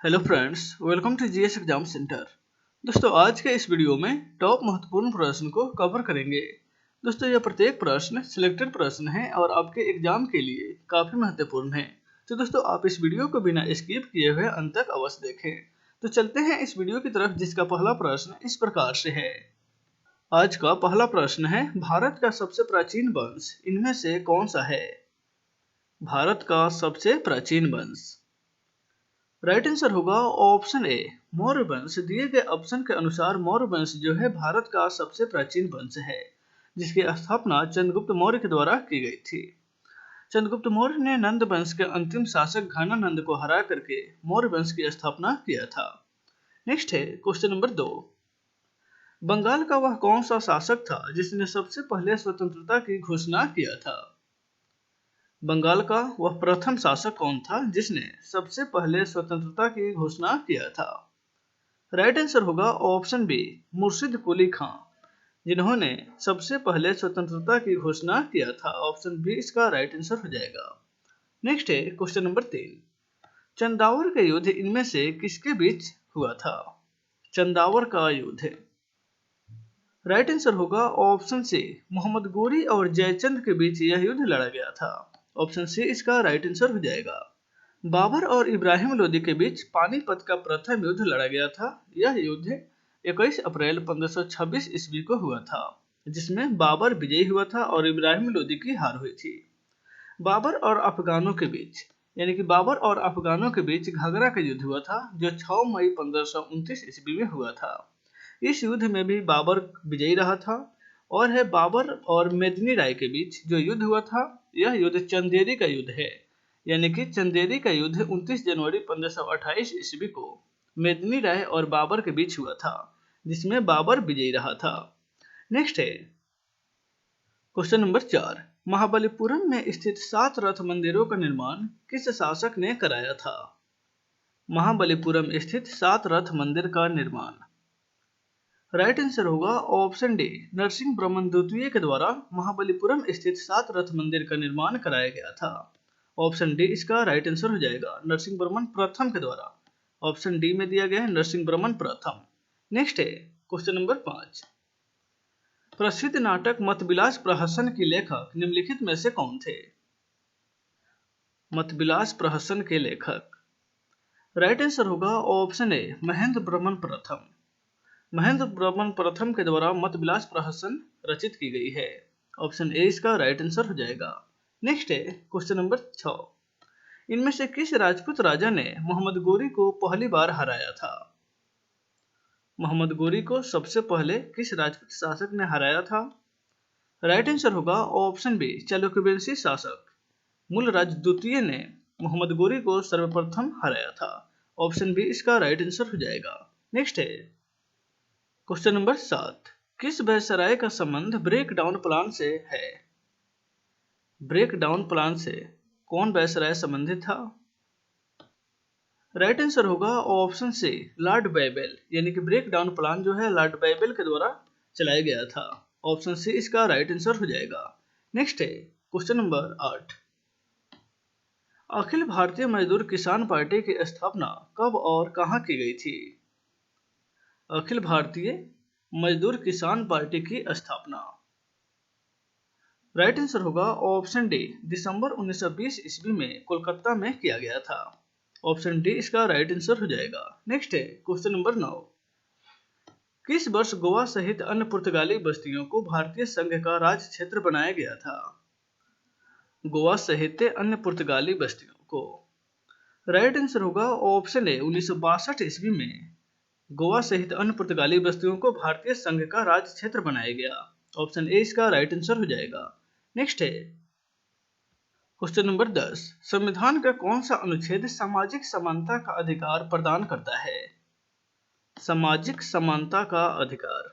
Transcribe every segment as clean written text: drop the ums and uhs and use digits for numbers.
Hello friends, welcome to GS exam centre. दोस्तों, आज के इस वीडियो में टॉप महत्वपूर्ण प्रश्न को कवर करेंगे। दोस्तों, यह प्रत्येक प्रश्न सिलेक्टेड प्रश्न है और आपके एग्जाम के लिए काफ़ी महत्वपूर्ण है। तो दोस्तों, आप इस वीडियो को बिना स्किप किए हुए अंत तक अवश्य देखें। तो चलते हैं इस वीडियो की तरफ, जिसका पहला प्रश्न इस प्रकार से है। आज का पहला प्रश्न है, भारत का सबसे प्राचीन वंश इनमें से कौन सा है? भारत का सबसे प्राचीन वंश। राइट आंसर होगा ऑप्शन ए, मौर्य वंश। दिए गए ऑप्शन के अनुसार मौर्य वंश जो है भारत का सबसे प्राचीन वंश है, जिसकी स्थापना चंद्रगुप्त मौर्य के द्वारा की गई थी। चंद्रगुप्त मौर्य ने नंद वंश के अंतिम शासक घानानंद को हरा करके मौर्य वंश की स्थापना किया था। नेक्स्ट है क्वेश्चन नंबर 2। बंगाल का वह कौन सा शासक था जिसने सबसे पहले स्वतंत्रता की घोषणा किया था? बंगाल का वह प्रथम शासक कौन था जिसने सबसे पहले स्वतंत्रता की घोषणा किया था? राइट आंसर होगा ऑप्शन बी, मुर्शिद कुली खां, जिन्होंने सबसे पहले स्वतंत्रता की घोषणा किया था। ऑप्शन बी इसका राइट आंसर हो जाएगा। नेक्स्ट है क्वेश्चन नंबर 3। चंदावर का युद्ध इनमें से किसके बीच हुआ था? चंदावर का युद्ध। राइट आंसर होगा ऑप्शन सी, मोहम्मद गोरी और जयचंद के बीच यह युद्ध लड़ा गया था। ऑप्शन सी इसका राइट आंसर हो जाएगा। बाबर और इब्राहिम लोदी के बीच पानीपत का प्रथम युद्ध लड़ा गया था। यह युद्ध 21 अप्रैल 1526 ईस्वी को हुआ था, जिसमें बाबर विजयी हुआ था और इब्राहिम लोदी की हार हुई थी। बाबर और अफगानों के बीच, यानी कि बाबर और अफगानों के बीच घाघरा का युद्ध हुआ था, जो 6 मई 1529 ईस्वी में हुआ था। इस युद्ध में भी बाबर विजयी रहा था। और है बाबर और मेदिनी राय के बीच जो युद्ध हुआ था, यह युद्ध चंदेरी का युद्ध है, यानी कि चंदेरी का युद्ध 29 जनवरी 1528 ईस्वी को मेदिनी राय और बाबर के बीच हुआ था, जिसमें बाबर विजयी रहा था। नेक्स्ट है क्वेश्चन नंबर 4। महाबलीपुरम में स्थित 7 रथ मंदिरों का निर्माण किस शासक ने कराया था? महाबलीपुरम स्थित 7 रथ मंदिर का निर्माण। राइट आंसर होगा ऑप्शन डी, नरसिंहवर्मन द्वितीय के द्वारा महाबलीपुरम स्थित 7 रथ मंदिर का निर्माण कराया गया था। ऑप्शन डी इसका राइट आंसर हो जाएगा, नरसिंहवर्मन प्रथम के द्वारा। ऑप्शन डी में दिया गया है नरसिंहवर्मन प्रथम। नेक्स्ट है क्वेश्चन नंबर 5। प्रसिद्ध नाटक मतविलास प्रहसन के लेखक निम्नलिखित में से कौन थे? मतविलास प्रहसन के लेखक। राइट आंसर होगा ऑप्शन ए, महेंद्र वर्मन प्रथम। महेंद्र वर्मन प्रथम के द्वारा मतविलास प्रहसन रचित की गई है। ऑप्शन ए इसका राइट आंसर हो जाएगा। नेक्स्ट है क्वेश्चन नंबर 6। इनमें से किस राजपूत राजा ने मोहम्मद गोरी को पहली बार हराया था? मोहम्मद गोरी को सबसे पहले किस राजपूत शासक ने हराया था? राइट आंसर होगा ऑप्शन बी, चालुक्यवंशी शासक मूलराज द्वितीय ने मोहम्मद गोरी को सर्वप्रथम हराया था। ऑप्शन बी इसका राइट आंसर हो जाएगा। नेक्स्ट है क्वेश्चन नंबर 7। किस वायसराय का संबंध ब्रेक डाउन प्लान से है? ब्रेक डाउन प्लान से कौन वायसराय संबंधित था? राइट आंसर होगा ऑप्शन सी, लॉर्ड बैबल, यानी कि ब्रेक डाउन प्लान जो है लॉर्ड बैबल के द्वारा चलाया गया था। ऑप्शन सी इसका राइट आंसर हो जाएगा। नेक्स्ट है क्वेश्चन नंबर 8। अखिल भारतीय मजदूर किसान पार्टी की स्थापना कब और कहां की गई थी? अखिल भारतीय मजदूर किसान पार्टी की स्थापना। राइट आंसर होगा ऑप्शन डी, दिसंबर 1920 ईस्वी में कोलकाता में किया गया था। ऑप्शन डी इसका राइट आंसर हो जाएगा। नेक्स्ट है क्वेश्चन नंबर 9। किस वर्ष गोवा सहित अन्य पुर्तगाली बस्तियों को भारतीय संघ का राज्य क्षेत्र बनाया गया था? गोवा सहित अन्य पुर्तगाली बस्तियों को। राइट आंसर होगा ऑप्शन ए, 1962 ईस्वी में गोवा सहित अन्य पुर्तगाली बस्तियों को भारतीय संघ का राज्य क्षेत्र बनाया गया। ऑप्शन ए इसका राइट आंसर हो जाएगा। नेक्स्ट है क्वेश्चन नंबर 10। संविधान का कौन सा अनुच्छेद सामाजिक समानता का अधिकार प्रदान करता है? सामाजिक समानता का अधिकार।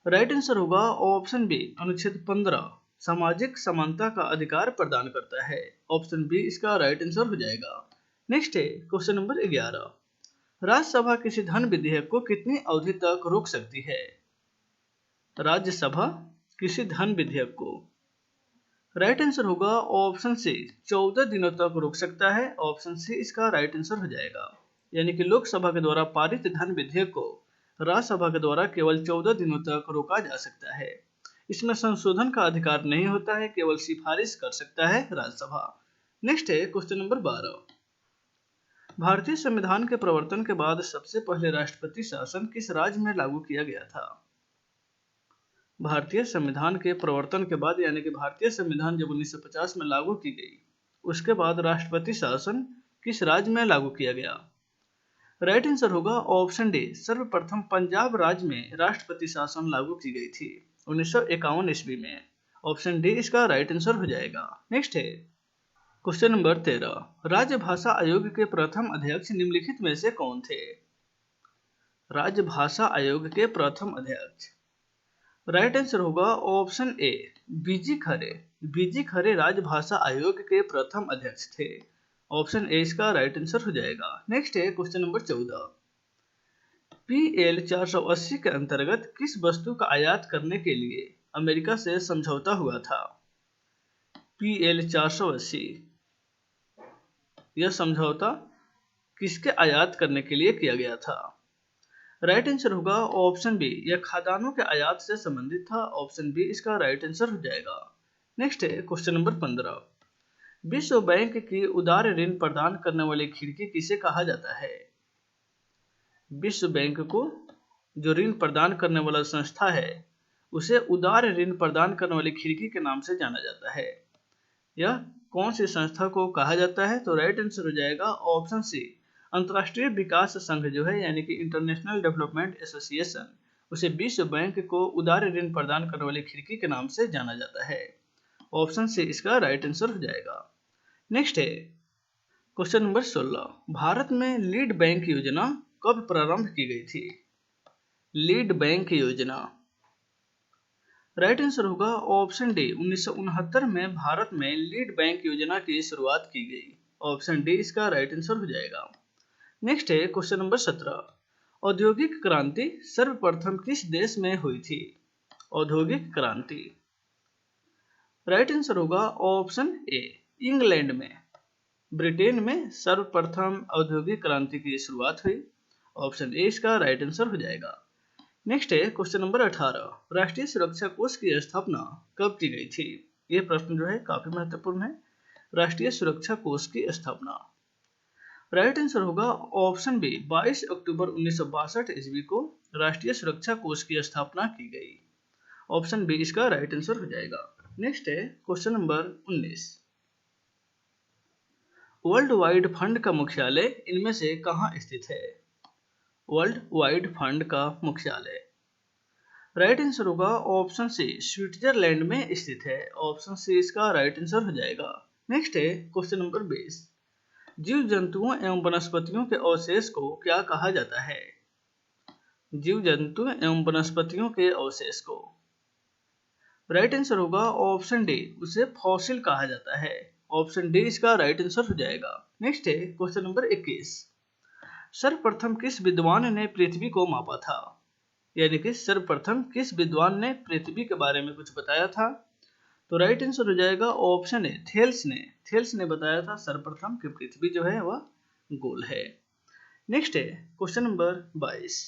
राइट आंसर होगा ऑप्शन बी, अनुच्छेद 15 सामाजिक समानता का अधिकार प्रदान करता है। ऑप्शन बी इसका राइट आंसर हो जाएगा। नेक्स्ट है क्वेश्चन नंबर 11। राज्यसभा किसी धन विधेयक को कितनी अवधि तक रोक सकती है? राज्यसभा किसी धन विधेयक को। राइट आंसर होगा ऑप्शन सी, 14 दिनों तक रोक सकता है। ऑप्शन सी इसका राइट आंसर हो जाएगा। यानी कि लोकसभा के द्वारा पारित धन विधेयक को राज्यसभा के द्वारा केवल 14 दिनों तक रोका जा सकता है। इसमें संशोधन का अधिकार नहीं होता है, केवल सिफारिश कर सकता है राज्यसभा। नेक्स्ट है क्वेश्चन नंबर 12। भारतीय संविधान के प्रवर्तन के बाद सबसे पहले राष्ट्रपति शासन किस राज्य में लागू किया गया था? भारतीय संविधान के प्रवर्तन के बाद यानी कि भारतीय संविधान जब 1950 में लागू की गई, उसके बाद राष्ट्रपति शासन किस राज्य में लागू किया गया? राइट आंसर होगा ऑप्शन डी, सर्वप्रथम पंजाब राज्य में राष्ट्रपति शासन लागू की गई थी 1951 ईस्वी में। ऑप्शन डी इसका राइट आंसर हो जाएगा। नेक्स्ट है क्वेश्चन नंबर 13। राज्य भाषा आयोग के प्रथम अध्यक्ष निम्नलिखित में से कौन थे? राज्य भाषा आयोग के प्रथम अध्यक्ष, राइट आंसर होगा ऑप्शन ए, बीजी खरे। बीजी खरे राजभाषा आयोग के प्रथम अध्यक्ष थे। ऑप्शन ए इसका राइट आंसर हो जाएगा। नेक्स्ट है क्वेश्चन नंबर 14। PL 480 के अंतर्गत किस वस्तु का आयात करने के लिए अमेरिका से समझौता हुआ था? PL 480 यह समझौता किसके आयात करने के लिए किया गया था? राइट आंसर होगा ऑप्शन बी, यह खाद्यान्नों के आयात से संबंधित था। ऑप्शन बी इसका राइट आंसर हो जाएगा। नेक्स्ट है क्वेश्चन नंबर 15। विश्व बैंक की उदार ऋण प्रदान करने वाली खिड़की किसे कहा जाता है? विश्व बैंक को जो ऋण प्रदान करने वाला संस्था है उसे उदार ऋण प्रदान करने वाली खिड़की के नाम से जाना जाता है। यह कौन सी संस्था को कहा जाता है? तो राइट आंसर हो जाएगा ऑप्शन सी, अंतर्राष्ट्रीय विकास संघ जो है यानी कि इंटरनेशनल डेवलपमेंट एसोसिएशन, उसे विश्व बैंक को उदार ऋण प्रदान करने वाली खिड़की के नाम से जाना जाता है। ऑप्शन सी इसका राइट आंसर हो जाएगा। नेक्स्ट है क्वेश्चन नंबर 16। भारत में लीड बैंक योजना कब प्रारंभ की गई थी? लीड बैंक योजना, राइट आंसर होगा ऑप्शन डी, 1969 में भारत में लीड बैंक योजना की शुरुआत की गई। ऑप्शन डी इसका राइट आंसर हो जाएगा। नेक्स्ट है क्वेश्चन नंबर 17। औद्योगिक क्रांति सर्वप्रथम किस देश में हुई थी? औद्योगिक क्रांति, राइट आंसर होगा ऑप्शन ए, इंग्लैंड में, ब्रिटेन में सर्वप्रथम औद्योगिक क्रांति की शुरुआत हुई। ऑप्शन ए इसका राइट आंसर हो जाएगा। नेक्स्ट है क्वेश्चन नंबर 18। राष्ट्रीय सुरक्षा कोष की स्थापना कब की गई थी? यह प्रश्न जो है काफी महत्वपूर्ण है। राष्ट्रीय सुरक्षा कोष की स्थापना, राइट आंसर होगा ऑप्शन बी, 22 अक्टूबर 1962 ईस्वी को राष्ट्रीय सुरक्षा कोष की स्थापना की गई। ऑप्शन बी इसका राइट आंसर हो जाएगा। नेक्स्ट है question number 19। World wide fund का मुख्यालय इनमें से कहाँ स्थित है? वर्ल्ड वाइड फंड का मुख्यालय, राइट आंसर होगा ऑप्शन सी, स्विट्जरलैंड में स्थित है। ऑप्शन सी इसका राइट आंसर हो जाएगा। नेक्स्ट है क्वेश्चन नंबर 20। जीव जंतुओं एवं वनस्पतियों के अवशेष को क्या कहा जाता है? जीव जंतु एवं वनस्पतियों के अवशेष को, राइट आंसर होगा ऑप्शन डी, उसे फॉसिल कहा जाता है। ऑप्शन डी इसका राइट आंसर हो जाएगा। नेक्स्ट है क्वेश्चन नंबर 21। सर्वप्रथम किस विद्वान ने पृथ्वी को मापा था? यानी कि सर्वप्रथम किस विद्वान ने पृथ्वी के बारे में कुछ बताया था? तो राइट आंसर हो जाएगा ऑप्शन ए, थेल्स ने। थेल्स ने बताया था सर्वप्रथम कि पृथ्वी जो है वह गोल है। नेक्स्ट है क्वेश्चन नंबर 22।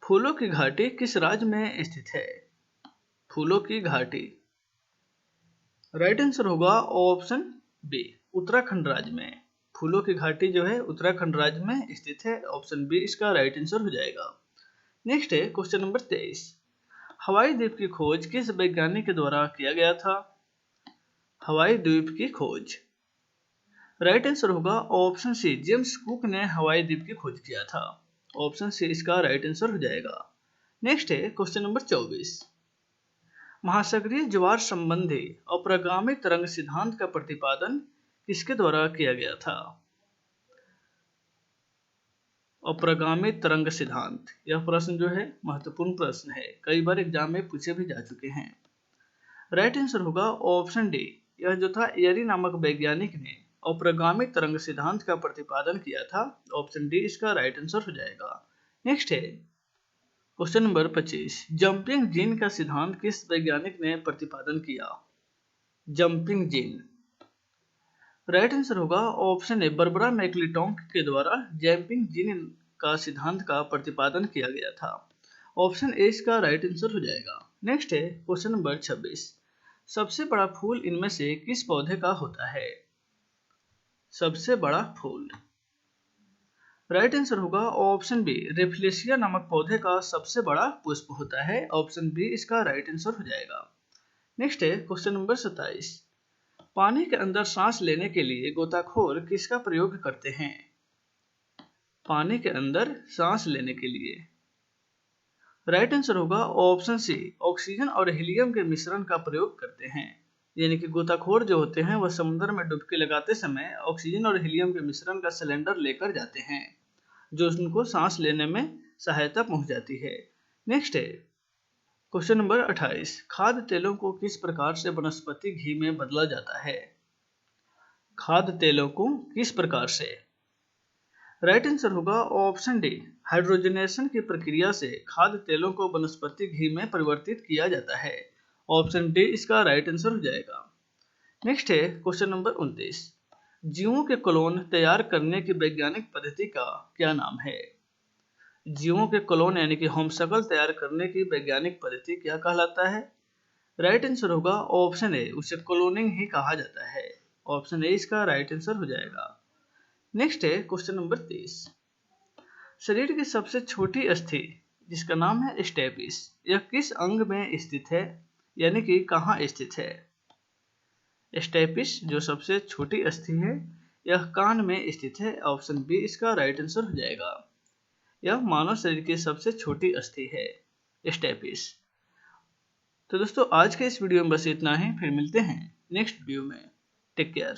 फूलों की घाटी किस राज्य में स्थित है? फूलों की घाटी, राइट आंसर होगा ऑप्शन बी, उत्तराखंड राज्य में। फूलों की घाटी जो है उत्तराखंड राज्य में स्थित है। ऑप्शन बी इसका राइट आंसर हो जाएगा। नेक्स्ट है क्वेश्चन नंबर 23। हवाई द्वीप की खोज किस वैज्ञानिक के द्वारा किया गया था? हवाई द्वीप की खोज, राइट आंसर होगा ऑप्शन सी, जेम्स कुक ने हवाई द्वीप की खोज किया था। ऑप्शन सी इसका राइट आंसर हो जाएगा। नेक्स्ट है क्वेश्चन नंबर 24। महासागरीय ज्वार संबंधी अप्रगामी तरंग सिद्धांत का प्रतिपादन किसके द्वारा किया गया था? अप्रगामी तरंग सिद्धांत, यह प्रश्न जो है महत्वपूर्ण प्रश्न है, कई बार एग्जाम में पूछे भी जा चुके हैं। राइट आंसर होगा ऑप्शन डी, यह जो था एरी नामक वैज्ञानिक ने अप्रगामी तरंग सिद्धांत का प्रतिपादन किया था। ऑप्शन डी इसका राइट आंसर हो जाएगा। नेक्स्ट है क्वेश्चन नंबर 25। जंपिंग जीन का सिद्धांत किस वैज्ञानिक ने प्रतिपादन किया? जंपिंग जीन, राइट आंसर होगा ऑप्शन ए, बर्बरा मैक्लिटोक के द्वारा जैम्पिंग जीन का सिद्धांत का प्रतिपादन किया गया था। ऑप्शन ए इसका राइट आंसर हो जाएगा। नेक्स्ट है क्वेश्चन नंबर 26। सबसे बड़ा फूल इनमें से किस पौधे का होता है? सबसे बड़ा फूल। राइट आंसर होगा ऑप्शन बी, रेफ्लेशिया नामक पौधे का सबसे बड़ा पुष्प होता है। ऑप्शन बी इसका राइट आंसर हो जाएगा। नेक्स्ट है क्वेश्चन नंबर 27। पानी के अंदर सांस लेने के लिए गोताखोर किसका प्रयोग करते हैं? पानी के अंदर सांस लेने के लिए। राइट आंसर होगा ऑप्शन सी, ऑक्सीजन और हीलियम के मिश्रण का प्रयोग करते हैं। यानी कि गोताखोर जो होते हैं वह समुद्र में डुबकी लगाते समय ऑक्सीजन और हीलियम के मिश्रण का सिलेंडर लेकर जाते हैं, जो उनको सांस लेने में सहायता पहुंचाती है। नेक्स्ट है क्वेश्चन नंबर 28। खाद्य तेलों को किस प्रकार से वनस्पति घी में बदला जाता है? खाद्य तेलों को किस प्रकार से? राइट आंसर होगा ऑप्शन डी, हाइड्रोजनेशन की प्रक्रिया से खाद्य तेलों को वनस्पति घी में परिवर्तित किया जाता है। ऑप्शन डी इसका राइट आंसर हो जाएगा। नेक्स्ट है क्वेश्चन नंबर 29। जीवों के क्लोन तैयार करने की वैज्ञानिक पद्धति का क्या नाम है? जीवों के क्लोन यानी कि होमशक्ल तैयार करने की वैज्ञानिक पद्धति क्या कहलाता है? राइट आंसर होगा ऑप्शन ए, उसे क्लोनिंग ही कहा जाता है। ऑप्शन ए इसका राइट आंसर हो जाएगा। नेक्स्ट है क्वेश्चन नंबर 30। शरीर की सबसे छोटी अस्थि जिसका नाम है स्टेपिस, यह किस अंग में स्थित है? यानी कि कहाँ स्थित है? स्टेपिस जो सबसे छोटी अस्थि है यह कान में स्थित है। ऑप्शन बी इसका राइट आंसर हो जाएगा। यह मानव शरीर की सबसे छोटी अस्थि है, स्टेपिस। तो दोस्तों आज के इस वीडियो में बस इतना ही, फिर मिलते हैं नेक्स्ट वीडियो में। Take care.